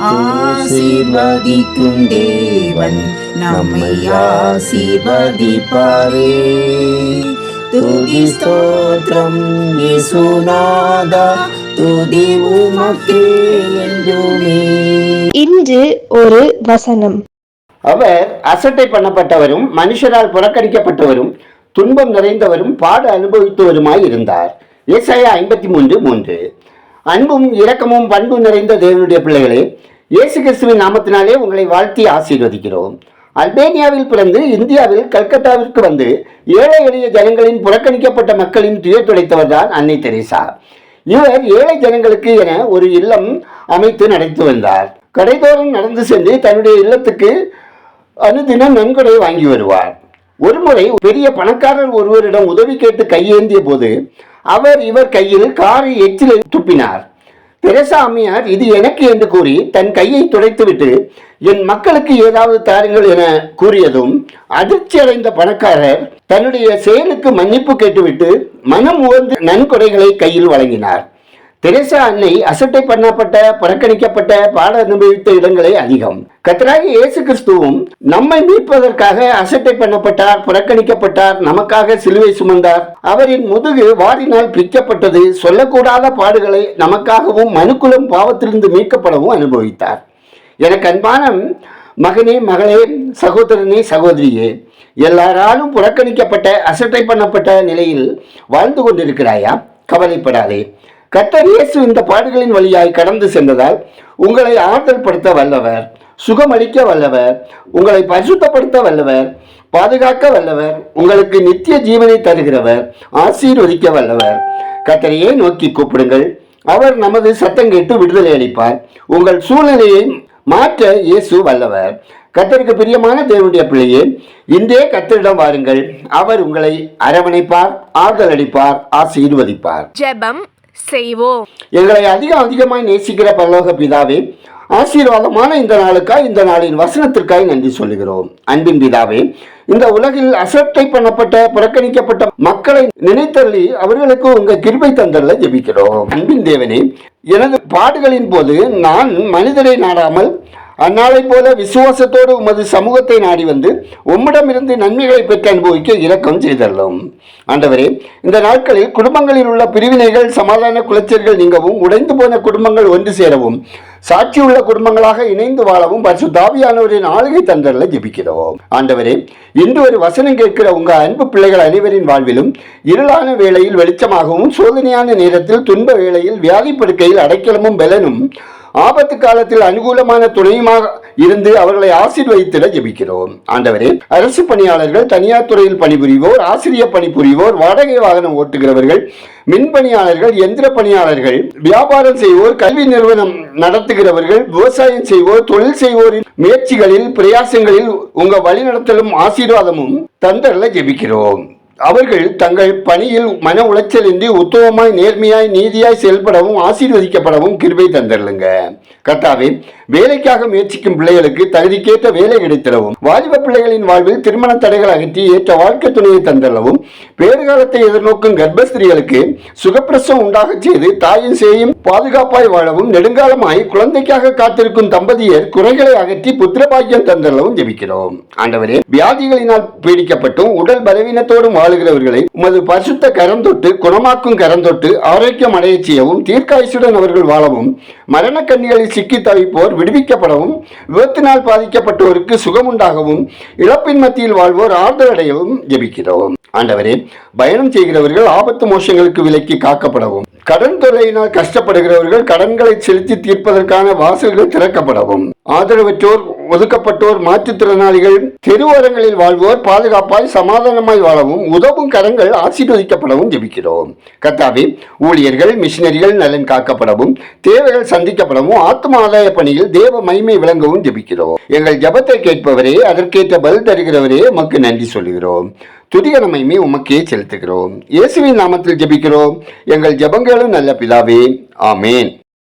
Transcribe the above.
ஆசீர்வதிக்கும் தேவன் நம்மை ஆசீர்வதிப்பாரே. துதி ஸ்தோத்திரம் இயேசுநாதா, துதி உமக்கே என்றுமே. இன்று ஒரு வசனம். அவர் அசட்டை பண்ணப்பட்டவரும் மனுஷரால் புறக்கணிக்கப்பட்டவரும் துன்பம் நிறைந்தவரும் பாடு அனுபவித்தவருமாய் இருந்தார். ஏசாயா 53:3. அன்பும் இரக்கமும் பண்பும் நிறைந்த தேவனுடைய பிள்ளைகளே, இயேசு கிறிஸ்துவின் நாமத்தினாலே உங்களை வாழ்த்தி ஆசீர்வதிக்கிறோம். அல்பேனியாவில் பிறந்து இந்தியாவில் கல்கத்தாவிற்கு வந்து ஏழை எளிய ஜனங்களின் புறக்கணிக்கப்பட்ட மக்களின் துயர் துடைத்தவர் தான் அன்னை தெரேசா. இவர் ஏழை ஜனங்களுக்கு என ஒரு இல்லம் அமைத்து நடத்தி வந்தார். கடைதோறும் நடந்து சென்று தன்னுடைய இல்லத்துக்கு அனுதினம் நன்கொடை வாங்கி வருவார். ஒருமுறை பெரிய பணக்காரர் ஒருவரிடம் உதவி கேட்டு கையேந்திய போது இவர் கையில் காரை எச்சிலை துப்பினார். தெரேசா அம்மையார் இது எனக்கு என்று கூறி தன் கையை துடைத்துவிட்டு என் மக்களுக்கு ஏதாவது தாருங்கள் என கூறியதும் அதிர்ச்சி அடைந்த பணக்காரர் தன்னுடைய செயலுக்கு மன்னிப்பு கேட்டுவிட்டு மனம் உவந்து நன்கொடைகளை கையில் வழங்கினார். தெரேசா அன்னை அசட்டை பண்ணப்பட்ட புறக்கணிக்கப்பட்ட பாட அனுபவித்த இடங்களே அதிகம். கர்த்தராகிய இயேசு கிறிஸ்துவும் நம்மை மீட்பதற்காக அசட்டை பண்ணப்பட்டார், புறக்கணிக்கப்பட்டார், நமக்காக சிலுவை சுமந்தார். அவரின் முதுகு வாரினால் பிக்கப்பட்டது. சொல்லக்கூடாத பாடுகளை நமக்காகவும் மனுக்குலம் பாவத்திலிருந்து மீட்கப்படவும் அனுபவித்தார். எனக்கு அன்பான மகனே, மகளே, சகோதரனே, சகோதரியே, எல்லாராலும் புறக்கணிக்கப்பட்ட அசட்டை பண்ணப்பட்ட நிலையில் வாழ்ந்து கொண்டிருக்கிறாயா? கவலைப்படாதே. கர்த்தர் இயேசு இந்த பாடுகளின் வழியாய் கடந்து சென்றதால் உங்களை ஆறுதல் படுத்த வல்லவர், சுகமளிக்க வல்லவர், உங்களை பரிசுத்தப்படுத்த வல்லவர், பாதுகாக்க வல்லவர், உங்களுக்கு நித்திய ஜீவனை தருகிறவர், ஆசீர்வதிக்க வல்லவர். கர்த்தரையே நோக்கி கூப்பிடுங்கள், அவர் நமது சத்தம் கேட்டு விடுதலை அளிப்பார். உங்கள் சூழ்நிலையை மாற்ற இயேசு வல்லவர். கர்த்தருக்கு பிரியமான தேவனுடைய பிள்ளையே, இன்றே கர்த்தரிடம் வாருங்கள். அவர் உங்களை அரவணைப்பார், ஆறுதல் அளிப்பார், ஆசீர்வதிப்பார். ஜெபம் செய்வோம். எங்களை அதிகமாய் நேசிக்கிற பரலோக பிதாவே, ஆசீர்வாதமான இந்த நாளுக்காய், இந்த நாளின் வசனத்திற்காய் நன்றி சொல்லுகிறோம். அன்பின் பிதாவே, இந்த உலகில் அசட்டை பண்ணப்பட்ட புறக்கணிக்கப்பட்ட மக்களை நினைத்தள்ளி அவர்களுக்கு உங்க கிருபை தந்தல்ல ஜெபிக்கிறோம். அன்பின் தேவனே, எனது பாடுகளின் போது நான் மனிதரை நாடாமல் அந்நாளை போல விசுவாசத்தோடு உமது சமூகத்தை நாடி வந்து உம்மிடமிருந்து நன்மைகளை பெற்று அனுபவிக்க இரக்கம் செய்தல்லும். ஆண்டவரே, இந்த நாட்களில் குடும்பங்களில் உள்ள பிரிவினைகள், சமாதான குலைச்சல்கள் நீங்கவும், உடைந்து போன குடும்பங்கள் ஒன்று சேரவும், சாட்சியுள்ள குடும்பங்களாக இணைந்து வாழவும் பரிசுத்த ஆவியானவரின் ஆளுகை தந்தல்ல ஜெபிக்கிறோம். ஆண்டவரே, இன்று ஒரு வசனம் கேட்கிற உங்க அன்பு பிள்ளைகள் அனைவரின் வாழ்விலும் இருளான வேளையில் வெளிச்சமாகவும், சோதனையான நேரத்தில் துன்ப வேளையில் வியாதி படுக்கையில் அடைக்கலமும் பலனும், ஆபத்து காலத்தில் அனுகூலமான துணையுமாக இருந்து அவர்களை ஆசீர்வதித்திட ஜெபிக்கிறோம். ஆண்டவரே, அரசு பணியாளர்கள், தனியார் துறையில் பணிபுரிவோர், ஆசிரியர் பணிபுரிவோர், வாடகை வாகனம் ஓட்டுகிறவர்கள், மின் பணியாளர்கள், எந்திர பணியாளர்கள், வியாபாரம் செய்வோர், கல்வி நிறுவனம் நடத்துகிறவர்கள், விவசாயம் செய்வோர், தொழில் செய்வோரின் முயற்சிகளில் பிரயாசங்களில் உங்க வழிநடத்தலும் ஆசீர்வாதமும் தந்தரல ஜெபிக்கிறோம். அவர்கள் தங்கள் பணியில் மன உளைச்சலின்றி உத்தமமாய், நேர்மையாய், நீதியாய் செயல்படவும் ஆசீர்வதிக்கப்படவும் கிருபை தந்தருளுங்க. கர்த்தாவே, வேலைக்காக முயற்சிக்கும் பிள்ளைகளுக்கு தகுதிக்கேற்ற வேலை கிடைத்திடவும், வாலிப பிள்ளைகளின் வாழ்வில் திருமண தடைகள் அகற்றி ஏற்ற வாழ்க்கை துணையை தந்தள்ளவும், பேறுகாலத்தை எதிர்நோக்கும் கர்ப்பஸ்திரிகளுக்கு சுகப்பிரசவம் உண்டாக செய்து தாயின் சேயும் பாதுகாப்பாய் வாழவும், நெடுங்காலமாய் குழந்தைக்காக காத்திருக்கும் தம்பதியர் குறைகளை அகற்றி புத்திரபாக்கியம் தந்தள்ளவும் ஜெபிக்கிறோம். ஆண்டவரே, வியாதிகளினால் பீடிக்கப்பட்டும் உடல் பலவீனத்தோடும் வாழுகிறவர்களை உமது பரிசுத்த கரம் தொட்டு, குணமாக்கும் கரம் தொட்டு ஆரோக்கியம் அடைய செய்யவும், தீர்க்காயுசுடன் அவர்கள் வாழவும், மரண கண்ணிகளில் சிக்கி தவிப்போர் விடுவிக்கப்படவும், விபத்தினால் பாதிக்கப்பட்டோருக்கு சுகமுண்டாகவும், இழப்பின் மத்தியில் வாழ்வோர் ஆறுதல் அடையவும் ஜெபிக்கிறோம். ஆண்டவரே, பயணம் செய்கிறவர்கள் ஆபத்து மோசங்களுக்கு விலக்கி காக்கப்படவும், கடன் தொல்லையினால் கஷ்டப்படுகிறவர்கள் கடன்களை செலுத்தி தீர்ப்பதற்கான வாசல்கள் திறக்கப்படவும், ஆதரவற்றோர், ஒதுக்கப்பட்டோர், மாற்றுத்திறனாளிகள், தெருவோரங்களில் வாழ்வோர் பாதுகாப்பாய் சமாதானமாய் வாழவும், உதவும் கரங்கள் ஆசீர்வதிக்கப்படவும் ஜெபிக்கிறோம். கர்த்தாவே, ஊழியர்கள், மிஷினரிகள் நலன் காக்கப்படவும், தேவைகள் சந்திக்கப்படவும், ஆத்ம ஆதாய பணியில் தேவ மகிமை விளங்கவும் ஜெபிக்கிறோம். எங்கள் ஜபத்தை கேட்பவரே, அதற்கேற்ற பதில் தருகிறவரே, உமக்கு நன்றி சொல்கிறோம். துதிக மகிமை உமக்கே செலுத்துகிறோம். இயேசுவின் நாமத்தில் ஜெபிக்கிறோம் எங்கள் ஜெபங்களும் நல்ல பிதாவே, ஆமேன்.